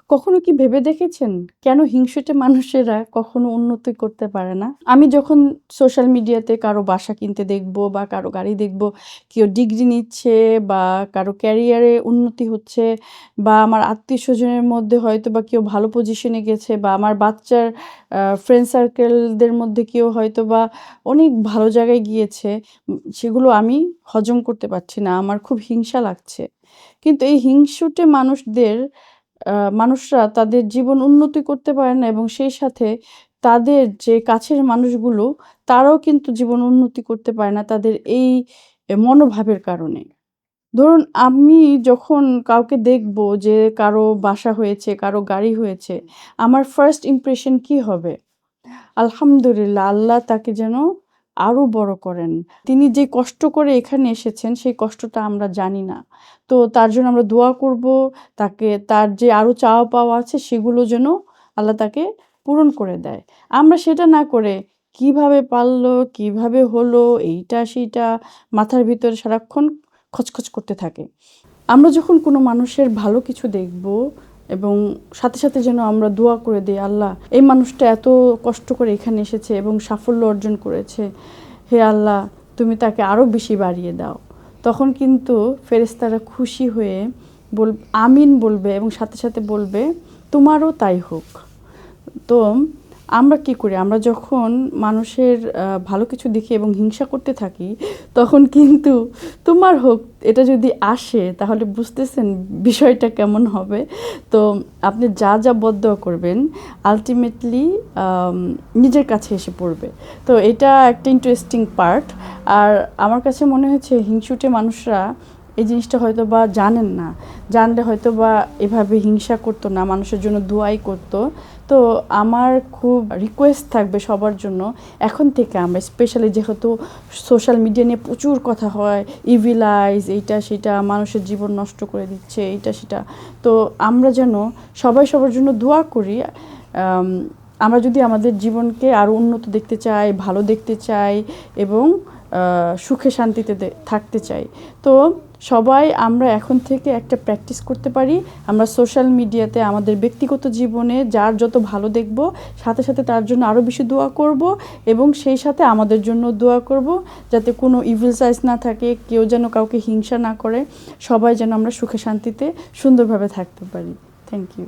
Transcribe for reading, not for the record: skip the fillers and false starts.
কখনো কি ভেবে দেখেছেন কেন হিংসুটে মানুষেরা কখনো উন্নতি করতে পারে না? আমি যখন সোশ্যাল মিডিয়াতে কারো বাসা কিনতে দেখব বা কারো গাড়ি দেখব, কেউ ডিগ্রি নিচ্ছে বা কারো ক্যারিয়ারে উন্নতি হচ্ছে বা আমার আত্মীয়স্বজনের মধ্যে হয়তোবা কেউ ভালো পজিশনে গেছে বা আমার বাচ্চার ফ্রেন্ড সার্কেলদের মধ্যে কেউ হয়তোবা অনেক ভালো জায়গায় গিয়েছে। সেগুলো আমি হজম করতে পারছি না। আমার খুব হিংসা লাগছে। কিন্তু এই হিংসুটে মানুষরা তাদের জীবন উন্নতি করতে পারে না এবং সেই সাথে তাদের যে কাছের মানুষগুলো তারাও কিন্তু জীবন উন্নতি করতে পারে না তাদের এই মনোভাবের কারণে। ধরুন আমি যখন কাউকে দেখব যে কারো বাসা হয়েছে, কারো গাড়ি হয়েছে, আমার ফার্স্ট ইমপ্রেশন কি হবে? আলহামদুলিল্লাহ আল্লাহ তাকে যেন আরো বড় করেন। তিনি যে কষ্ট করে এখানে এসেছেন সেই কষ্টটা আমরা জানি না। তো তার জন্য আমরা দোয়া করব, তাকে তার যে আরো চাওয়া পাওয়া আছে সেগুলো যেন আল্লাহ তাকে পূরণ করে দেয়। আমরা সেটা না করে কিভাবে পারলো, কিভাবে হলো এইটা সেইটা মাথার ভিতরে সারাক্ষণ খচখচ করতে থাকে। আমরা যখন কোনো মানুষের ভালো কিছু দেখব এবং সাথে সাথে যেন আমরা দোয়া করে দিই, আল্লাহ এই মানুষটা এত কষ্ট করে এখানে এসেছে এবং সাফল্য অর্জন করেছে, হে আল্লাহ তুমি তাকে আরও বেশি বাড়িয়ে দাও। তখন কিন্তু ফেরেশতারা খুশি হয়ে আমিন বলবে এবং সাথে সাথে বলবে তোমারও তাই হোক। তো আমরা কি করি? আমরা যখন মানুষের ভালো কিছু দেখি এবং হিংসা করতে থাকি, তখন কিন্তু তোমার হোক এটা যদি আসে তাহলে বুঝতেছেন বিষয়টা কেমন হবে। তো আপনি যা বদদোয়া করবেন আল্টিমেটলি নিজের কাছে এসে পড়বে। তো এটা একটা ইন্টারেস্টিং পার্ট। আর আমার কাছে মনে হয়েছে হিংসুটে মানুষরা এই জিনিসটা হয়তোবা জানেন না। জানলে হয়তোবা এভাবে হিংসা করতো না, মানুষের জন্য দোয়াই করতো। তো আমার খুব রিকোয়েস্ট থাকবে সবার জন্য, এখন থেকে আমরা স্পেশালি যেহেতু সোশ্যাল মিডিয়া নিয়ে প্রচুর কথা হয়, ইভিল আইজ এইটা সেটা মানুষের জীবন নষ্ট করে দিচ্ছে এইটা সেটা। তো আমরা যেন সবাই সবার জন্য দোয়া করি। আমরা যদি আমাদের জীবনকে আরও উন্নত দেখতে চাই, ভালো দেখতে চাই এবং সুখে শান্তিতে থাকতে চাই, তো সবাই আমরা এখন থেকে একটা প্র্যাকটিস করতে পারি। আমরা সোশ্যাল মিডিয়াতে আমাদের ব্যক্তিগত জীবনে যার যত ভালো দেখব সাথে সাথে তার জন্য আরও বেশি দোয়া করব এবং সেই সাথে আমাদের জন্য দোয়া করব যাতে কোনো ইভিল সাইজ না থাকে, কেউ যেন কাউকে হিংসা না করে, সবাই যেন আমরা সুখে শান্তিতে সুন্দরভাবে থাকতে পারি। Thank you.